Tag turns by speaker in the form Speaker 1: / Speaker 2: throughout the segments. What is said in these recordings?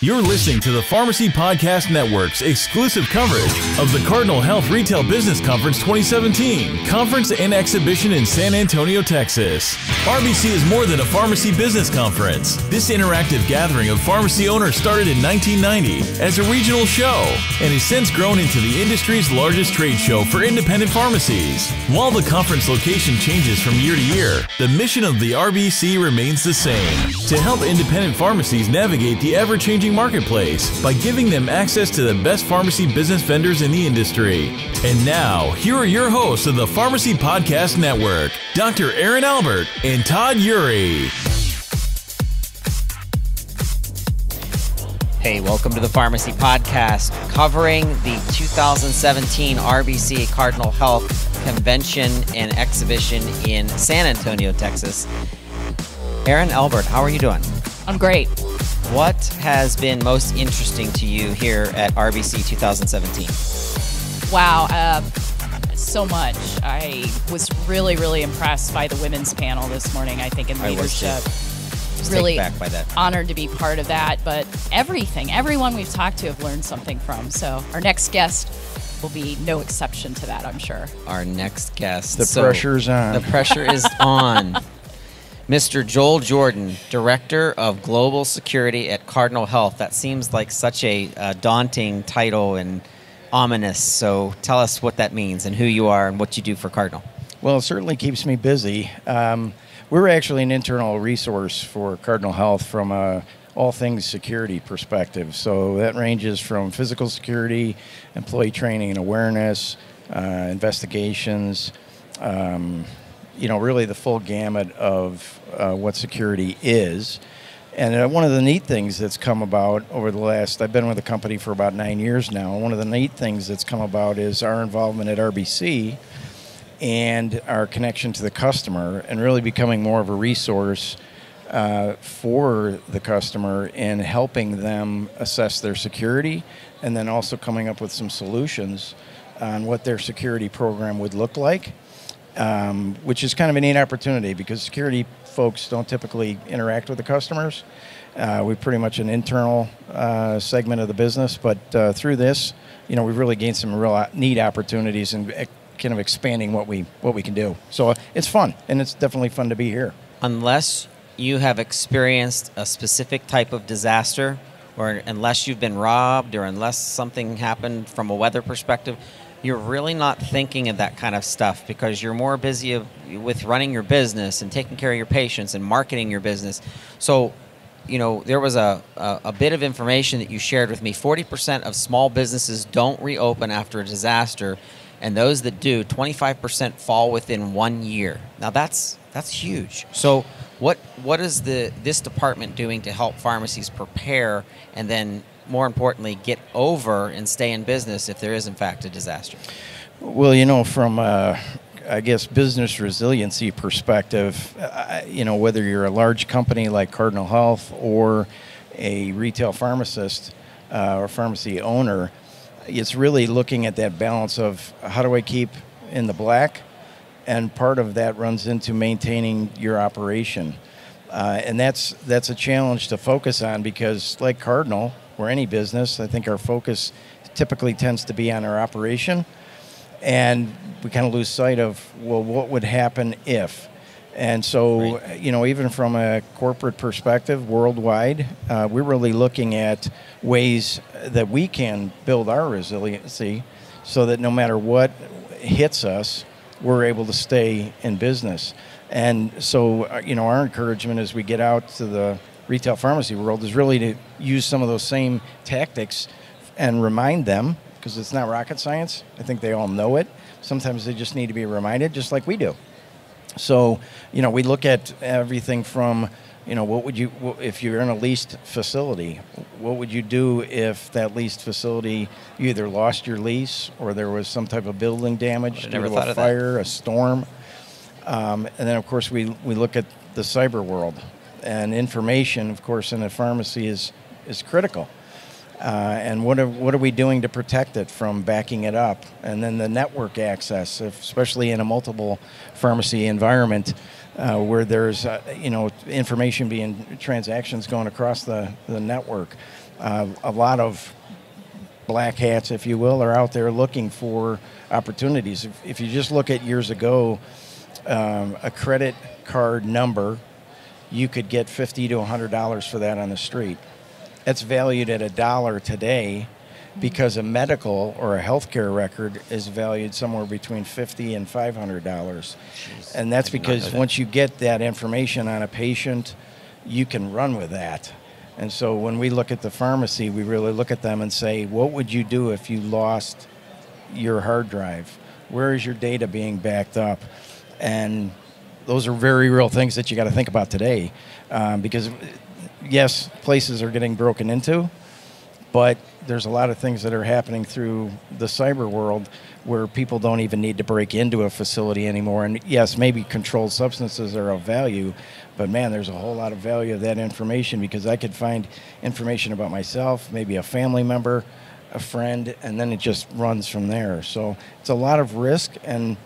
Speaker 1: You're listening to the Pharmacy Podcast Network's exclusive coverage of the Cardinal Health Retail Business Conference 2017, conference and exhibition in San Antonio, Texas. RBC is more than a pharmacy business conference. This interactive gathering of pharmacy owners started in 1990 as a regional show and has since grown into the industry's largest trade show for independent pharmacies. While the conference location changes from year to year, the mission of the RBC remains the same: to help independent pharmacies navigate the ever-changing marketplace by giving them access to the best pharmacy business vendors in the industry. And now, here are your hosts of the Pharmacy Podcast Network, Dr. Erin Albert and Todd Eury.
Speaker 2: Hey, welcome to the Pharmacy Podcast, covering the 2017 RBC Cardinal Health Convention and Exhibition in San Antonio, Texas. Erin Albert, how are you doing?
Speaker 3: I'm great.
Speaker 2: What has been most interesting to you here at RBC 2017?
Speaker 3: Wow, so much. I was really impressed by the women's panel this morning, I think, in leadership. Really
Speaker 2: back by that.
Speaker 3: Honored to be part of that, but everyone we've talked to have learned something from. So our next guest will be no exception to that, I'm sure.
Speaker 2: Our next guest.
Speaker 4: The pressure's on.
Speaker 2: The pressure is on. Mr. Joel Jordan, Director of Global Security at Cardinal Health. That seems like such a daunting title and ominous. So tell us what that means and who you are and what you do for Cardinal.
Speaker 4: Well, it certainly keeps me busy. We're actually an internal resource for Cardinal Health from a all things security perspective. So that ranges from physical security, employee training and awareness, investigations, really the full gamut of what security is. And one of the neat things that's come about over the last, I've been with the company for about 9 years now, one of the neat things that's come about is our involvement at RBC and our connection to the customer and really becoming more of a resource for the customer in helping them assess their security and then also coming up with some solutions on what their security program would look like. Which is kind of a neat opportunity because security folks don't typically interact with the customers. We're pretty much an internal segment of the business, but through this, we've really gained some real neat opportunities and kind of expanding what we can do. So it's fun, and it's definitely fun to be here.
Speaker 2: Unless you have experienced a specific type of disaster, or unless you've been robbed, or unless something happened from a weather perspective, you're really not thinking of that kind of stuff because you're more busy with running your business and taking care of your patients and marketing your business. So, there was a bit of information that you shared with me. 40% of small businesses don't reopen after a disaster, and those that do, 25% fall within 1 year. Now that's huge. So what is this department doing to help pharmacies prepare and then, more importantly, get over and stay in business if there is, in fact, a disaster?
Speaker 4: Well, from business resiliency perspective, whether you're a large company like Cardinal Health or a retail pharmacist or pharmacy owner, it's really looking at that balance of how do I keep in the black, and part of that runs into maintaining your operation. And that's a challenge to focus on because, like Cardinal, or any business, I think our focus typically tends to be on our operation, and we kind of lose sight of, well, what would happen if? And so, right. Even from a corporate perspective, worldwide, we're really looking at ways that we can build our resiliency so that no matter what hits us, we're able to stay in business. And so, our encouragement as we get out to the retail pharmacy world is really to use some of those same tactics and remind them, because it's not rocket science. I think they all know it. Sometimes they just need to be reminded, just like we do. So, we look at everything from, what would you, if you're in a leased facility, what would you do if that leased facility, you either lost your lease or there was some type of building damage due to a fire, a storm. And then, of course, we look at the cyber world. And information, of course, in a pharmacy is critical. And what are we doing to protect it from backing it up? And then the network access, especially in a multiple pharmacy environment, where there's information transactions going across the network. A lot of black hats, if you will, are out there looking for opportunities. If you just look at years ago, a credit card number, you could get $50 to $100 for that on the street. That's valued at $1 today, because a medical or a healthcare record is valued somewhere between $50 and $500. Jeez, and that's because once you get that information on a patient, you can run with that. And so when we look at the pharmacy, we really look at them and say, what would you do if you lost your hard drive? Where is your data being backed up? And those are very real things that you got to think about today, because yes, places are getting broken into, but there's a lot of things that are happening through the cyber world where people don't even need to break into a facility anymore. And yes, maybe controlled substances are of value, but man, there's a whole lot of value of that information, because I could find information about myself, maybe a family member, a friend, and then it just runs from there. So it's a lot of risk, and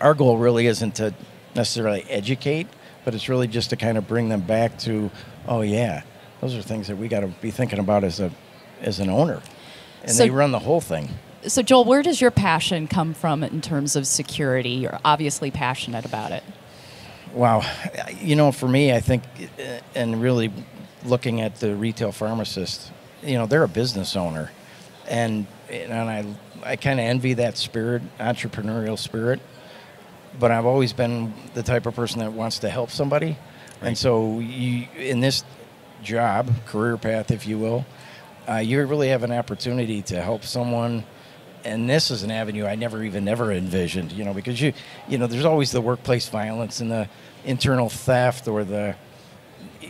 Speaker 4: our goal really isn't to necessarily educate, but it's really just to kind of bring them back to, oh yeah, those are things that we got to be thinking about as an owner. And so, they run the whole thing.
Speaker 3: So Joel, where does your passion come from in terms of security? You're obviously passionate about it.
Speaker 4: Wow. For me, I think, and really looking at the retail pharmacist, they're a business owner. And I kind of envy that spirit, entrepreneurial spirit. But I've always been the type of person that wants to help somebody. Right. And so in this job, career path, if you will, you really have an opportunity to help someone. And this is an avenue I never envisioned, because there's always the workplace violence and the internal theft, or the,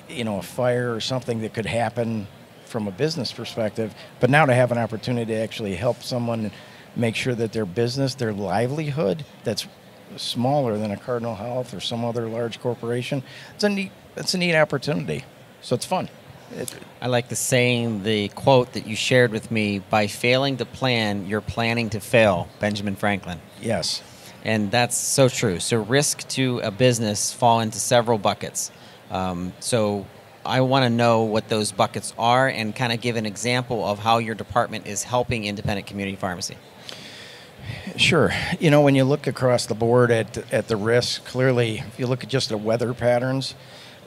Speaker 4: a fire or something that could happen from a business perspective. But now to have an opportunity to actually help someone make sure that their business, their livelihood, that's smaller than a Cardinal Health or some other large corporation, it's a neat opportunity. So it's fun.
Speaker 2: I like the quote that you shared with me: by failing to plan, you're planning to fail. Benjamin Franklin.
Speaker 4: Yes.
Speaker 2: And that's so true. So risk to a business fall into several buckets. So I want to know what those buckets are, and kind of give an example of how your department is helping independent community pharmacy.
Speaker 4: Sure. When you look across the board at the risks, clearly, if you look at just the weather patterns,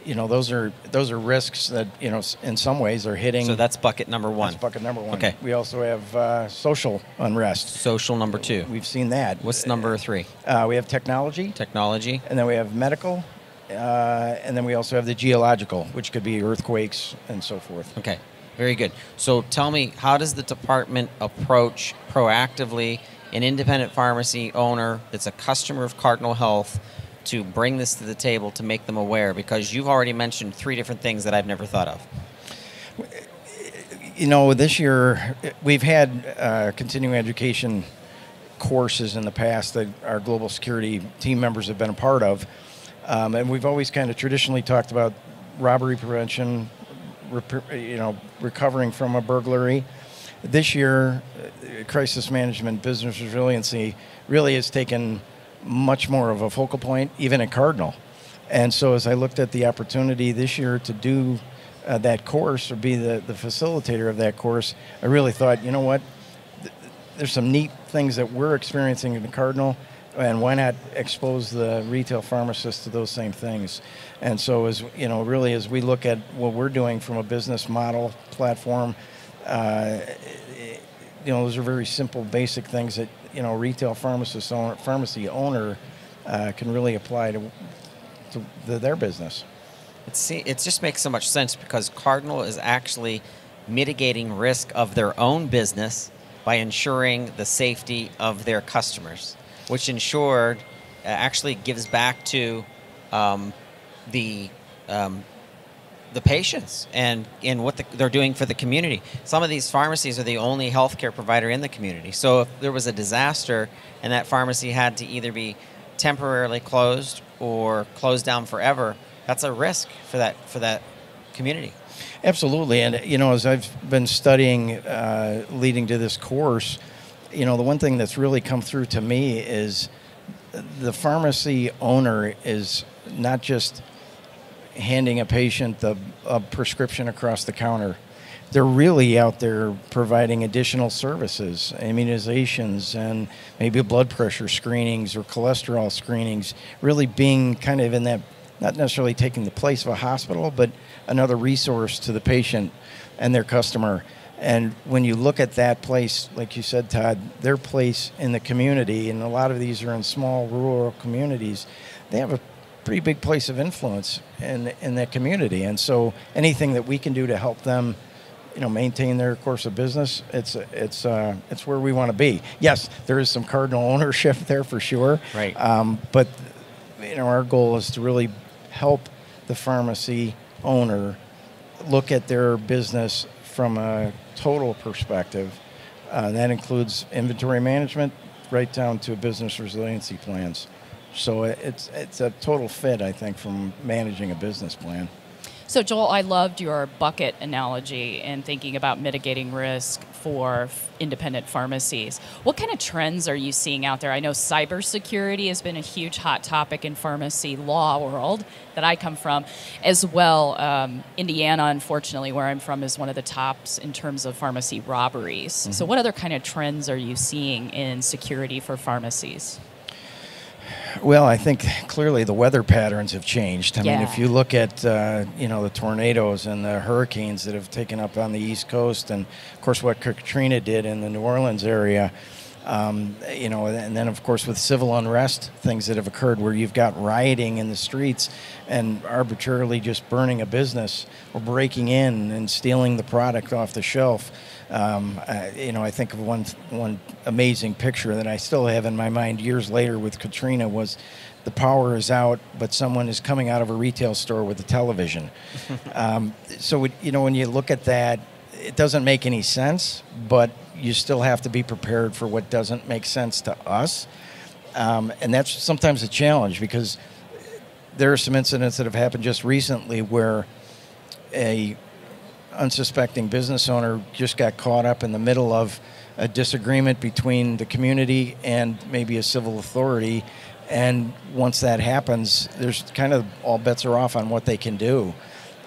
Speaker 4: those are risks that, in some ways are hitting.
Speaker 2: So that's bucket number one.
Speaker 4: That's bucket number one.
Speaker 2: Okay.
Speaker 4: We also have social unrest.
Speaker 2: Social number two.
Speaker 4: We've seen that.
Speaker 2: What's number three?
Speaker 4: We have technology.
Speaker 2: Technology.
Speaker 4: And then we have medical. And then we also have the geological, which could be earthquakes and so forth.
Speaker 2: Okay. Very good. So tell me, how does the department approach proactively an independent pharmacy owner that's a customer of Cardinal Health to bring this to the table, to make them aware? Because you've already mentioned three different things that I've never thought of.
Speaker 4: This year we've had continuing education courses in the past that our global security team members have been a part of. And we've always kind of traditionally talked about robbery prevention, recovering from a burglary. This year, crisis management, business resiliency really has taken much more of a focal point, even at Cardinal. And so as I looked at the opportunity this year to do that course, or be the facilitator of that course, I really thought, there's some neat things that we're experiencing in the Cardinal, and why not expose the retail pharmacists to those same things? And so as we look at what we're doing from a business model platform, those are very simple, basic things that retail pharmacy owner can really apply to their business.
Speaker 2: It just makes so much sense, because Cardinal is actually mitigating risk of their own business by ensuring the safety of their customers, which insured actually gives back to the patients and what they're doing for the community. Some of these pharmacies are the only healthcare provider in the community. So if there was a disaster and that pharmacy had to either be temporarily closed or closed down forever, that's a risk for that community.
Speaker 4: Absolutely. And, as I've been studying leading to this course, the one thing that's really come through to me is the pharmacy owner is not just handing a patient a prescription across the counter. They're really out there providing additional services, immunizations, and maybe blood pressure screenings or cholesterol screenings, really being kind of in that, not necessarily taking the place of a hospital, but another resource to the patient and their customer. And when you look at that place, like you said, Todd, their place in the community, and a lot of these are in small rural communities, they have a pretty big place of influence in that community. And so anything that we can do to help them, maintain their course of business, it's where we want to be. Yes, there is some Cardinal ownership there for sure.
Speaker 2: Right.
Speaker 4: But our goal is to really help the pharmacy owner look at their business from a total perspective. That includes inventory management right down to business resiliency plans. So it's a total fit, I think, from managing a business plan.
Speaker 3: So, Joel, I loved your bucket analogy and thinking about mitigating risk for independent pharmacies. What kind of trends are you seeing out there? I know cybersecurity has been a huge hot topic in pharmacy law world that I come from, as well. Indiana, unfortunately, where I'm from, is one of the tops in terms of pharmacy robberies. Mm-hmm. So what other kind of trends are you seeing in security for pharmacies?
Speaker 4: Well, I think clearly the weather patterns have changed. I mean, if you look at, the tornadoes and the hurricanes that have taken up on the East Coast, and, of course, what Katrina did in the New Orleans area, and then, of course, with civil unrest, things that have occurred where you've got rioting in the streets and arbitrarily just burning a business or breaking in and stealing the product off the shelf. I think of one amazing picture that I still have in my mind years later with Katrina was the power is out, but someone is coming out of a retail store with a television. So, when you look at that, it doesn't make any sense, but you still have to be prepared for what doesn't make sense to us. And that's sometimes a challenge because there are some incidents that have happened just recently where a unsuspecting business owner just got caught up in the middle of a disagreement between the community and maybe a civil authority. And once that happens, there's kind of all bets are off on what they can do.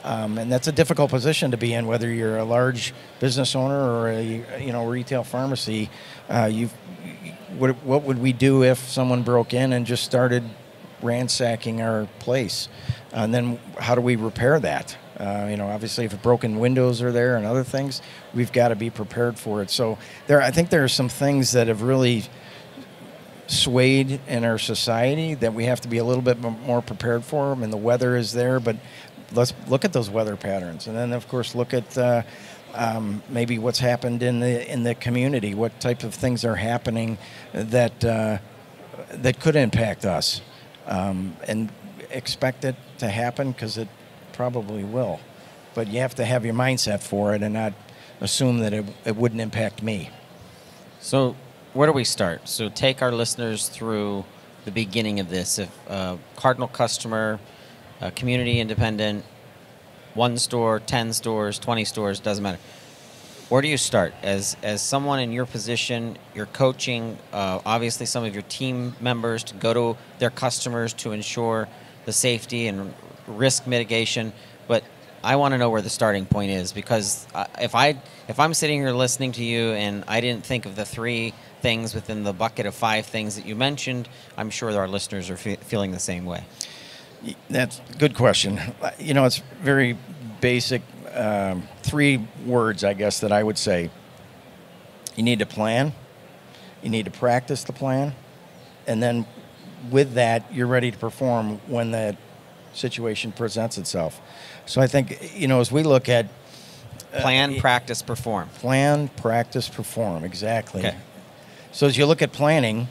Speaker 4: And that's a difficult position to be in, whether you're a large business owner or a retail pharmacy. What would we do if someone broke in and just started ransacking our place? And then how do we repair that? Obviously, if broken windows are there and other things, we've got to be prepared for it. So I think there are some things that have really swayed in our society that we have to be a little bit more prepared for. I mean, the weather is there, but let's look at those weather patterns, and then of course look at maybe what's happened in the community. What type of things are happening that could impact us, and expect it to happen because it probably will. But you have to have your mindset for it and not assume that it wouldn't impact me.
Speaker 2: So where do we start? So take our listeners through the beginning of this. If Cardinal customer, community independent, 1 store, 10 stores, 20 stores, doesn't matter. Where do you start? As someone in your position, you're coaching obviously some of your team members to go to their customers to ensure the safety and risk mitigation, but I want to know where the starting point is, because if I'm sitting here listening to you and I didn't think of the 3 things within the bucket of 5 things that you mentioned, I'm sure our listeners are feeling the same way.
Speaker 4: That's a good question. It's very basic. 3 words, I guess, that I would say. You need to plan, you need to practice the plan, and then with that, you're ready to perform when that situation presents itself. So I think, as we look at
Speaker 2: plan, practice, perform.
Speaker 4: Plan, practice, perform. Exactly.
Speaker 2: Okay.
Speaker 4: So as you look at planning,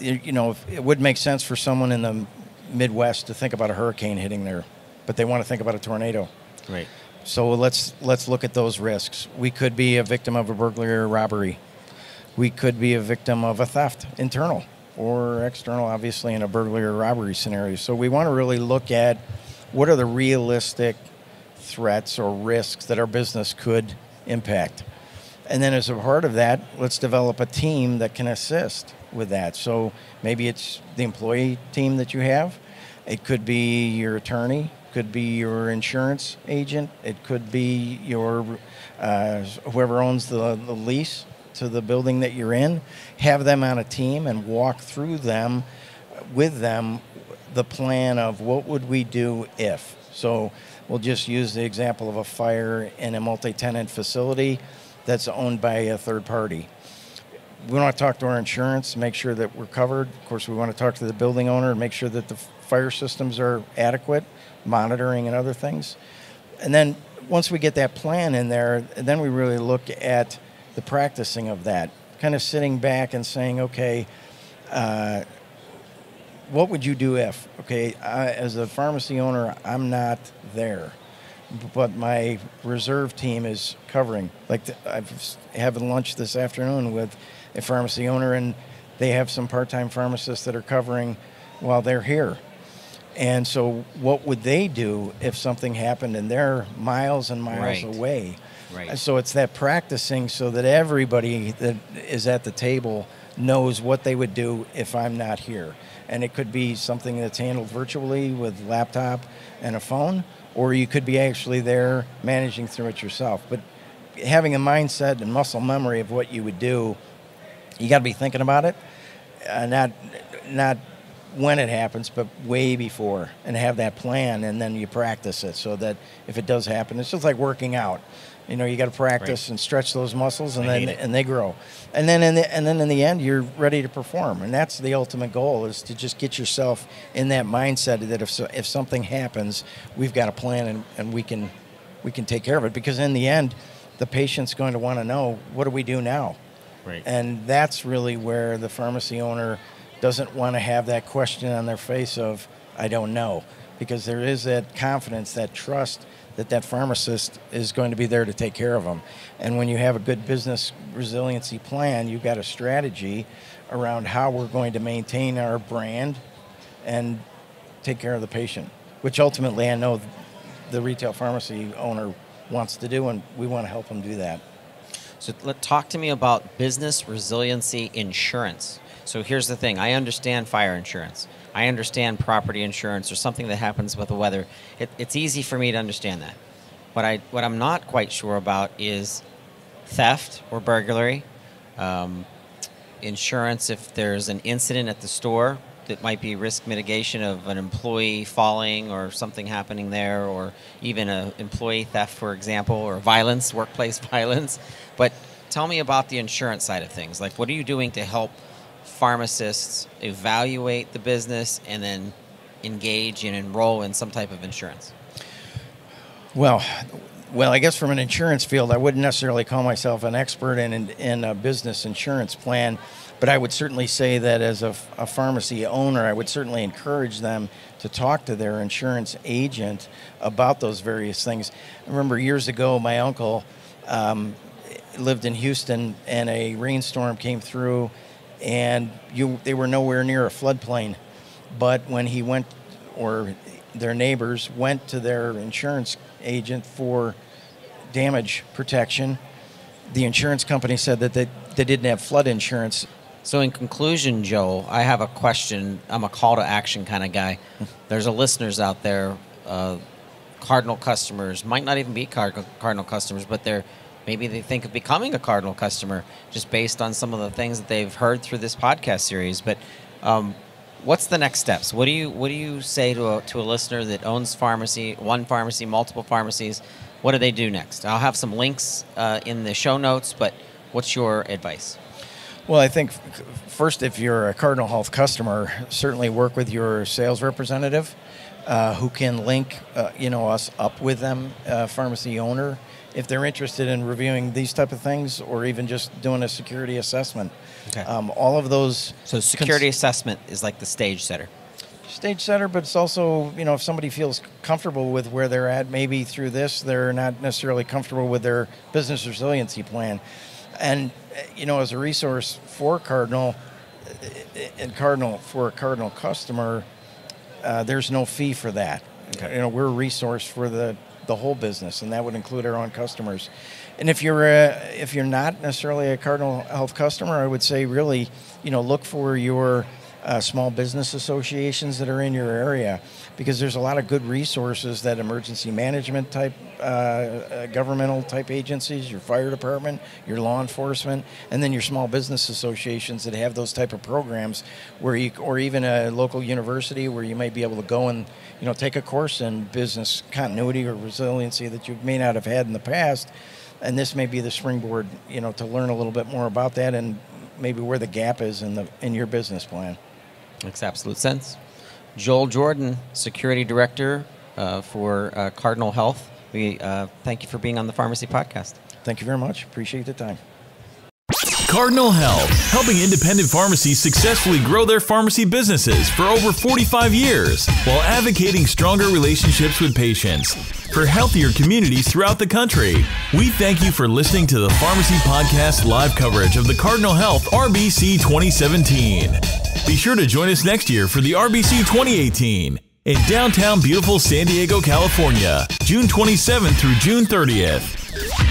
Speaker 4: it would make sense for someone in the Midwest to think about a hurricane hitting there, but they want to think about a tornado.
Speaker 2: Right.
Speaker 4: So let's look at those risks. We could be a victim of a burglary or robbery. We could be a victim of a theft, internal or external, obviously, in a burglary or robbery scenario. So we want to really look at what are the realistic threats or risks that our business could impact. And then as a part of that, let's develop a team that can assist with that. So maybe it's the employee team that you have, It could be your attorney, could be your insurance agent, it could be your whoever owns the lease to the building that you're in. Have them on a team and walk through them with them the plan of what would we do if. So we'll just use the example of a fire in a multi-tenant facility that's owned by a third party. We want to talk to our insurance, make sure that we're covered. Of course, we want to talk to the building owner and make sure that the fire systems are adequate, monitoring and other things. And then once we get that plan in there, then we really look at the practicing of that, kind of sitting back and saying, okay, what would you do if? Okay, as a pharmacy owner, I'm not there, but my reserve team is covering. Like I've having lunch this afternoon with a pharmacy owner, and they have some part-time pharmacists that are covering while they're here. And so what would they do if something happened and they're miles and miles away?
Speaker 2: Right.
Speaker 4: So it's that practicing so that everybody that is at the table knows what they would do if I'm not here. And it could be something that's handled virtually with laptop and a phone, or you could be actually there managing through it yourself. But having a mindset and muscle memory of what you would do, you got to be thinking about it, not when it happens, but way before, and have that plan, and then you practice it so that if it does happen, it's just like working out. You know, you got to practice and stretch those muscles, and then they grow, and then in the end, you're ready to perform, and that's the ultimate goal: is to just get yourself in that mindset that if something happens, we've got a plan, and we can take care of it. Because in the end, the patient's going to want to know, what do we do now?
Speaker 2: Right.
Speaker 4: And that's really where the pharmacy owner doesn't want to have that question on their face of, I don't know, because there is that confidence, that trust that pharmacist is going to be there to take care of them. And when you have a good business resiliency plan, you've got a strategy around how we're going to maintain our brand and take care of the patient, which ultimately I know the retail pharmacy owner wants to do, and we want to help them do that.
Speaker 2: So talk to me about business resiliency insurance. So here's the thing. I understand fire insurance. I understand property insurance or something that happens with the weather. It's easy for me to understand that. What I'm not quite sure about is theft or burglary, insurance if there's an incident at the store that might be risk mitigation of an employee falling or something happening there, or even an employee theft, for example, or violence, workplace violence. But tell me about the insurance side of things. Like, what are you doing to help pharmacists evaluate the business and then engage and enroll in some type of insurance?
Speaker 4: Well, I guess from an insurance field, I wouldn't necessarily call myself an expert in a business insurance plan, but I would certainly say that as a pharmacy owner, I would certainly encourage them to talk to their insurance agent about those various things. I remember years ago, my uncle lived in Houston, and a rainstorm came through, and they were nowhere near a floodplain. But when he went, or their neighbors went to their insurance agent for damage protection, the insurance company said that they didn't have flood insurance.
Speaker 2: So in conclusion, Joel, I have a question. I'm a call to action kind of guy. There's listeners out there, Cardinal customers, might not even be Cardinal customers, but maybe they think of becoming a Cardinal customer just based on some of the things that they've heard through this podcast series. But what's the next steps? What do you say to a listener that owns one pharmacy, multiple pharmacies? What do they do next? I'll have some links in the show notes, but what's your advice?
Speaker 4: Well, I think first, if you're a Cardinal Health customer, certainly work with your sales representative who can link us up with them, pharmacy owner, if they're interested in reviewing these type of things, or even just doing a security assessment.
Speaker 2: Okay.
Speaker 4: All of those.
Speaker 2: So security assessment is like the stage setter.
Speaker 4: Stage setter, but it's also, if somebody feels comfortable with where they're at, maybe through this, they're not necessarily comfortable with their business resiliency plan. And, as a resource for Cardinal, for a Cardinal customer, there's no fee for that.
Speaker 2: Okay.
Speaker 4: We're a resource for the whole business, and that would include our own customers. And if you're not necessarily a Cardinal Health customer, I would say really, look for your small business associations that are in your area, because there's a lot of good resources that emergency management type, governmental type agencies, your fire department, your law enforcement, and then your small business associations that have those type of programs where you, or even a local university where you might be able to go and, you know, take a course in business continuity or resiliency that you may not have had in the past. And this may be the springboard, you know, to learn a little bit more about that and maybe where the gap is in your business plan.
Speaker 2: Makes absolute sense. Joel Jordan, Security Director for Cardinal Health. We thank you for being on the Pharmacy Podcast.
Speaker 4: Thank you very much. Appreciate the time.
Speaker 1: Cardinal Health, helping independent pharmacies successfully grow their pharmacy businesses for over 45 years while advocating stronger relationships with patients for healthier communities throughout the country. We thank you for listening to the Pharmacy Podcast live coverage of the Cardinal Health RBC 2017. Be sure to join us next year for the RBC 2018 in downtown beautiful San Diego, California, June 27th through June 30th.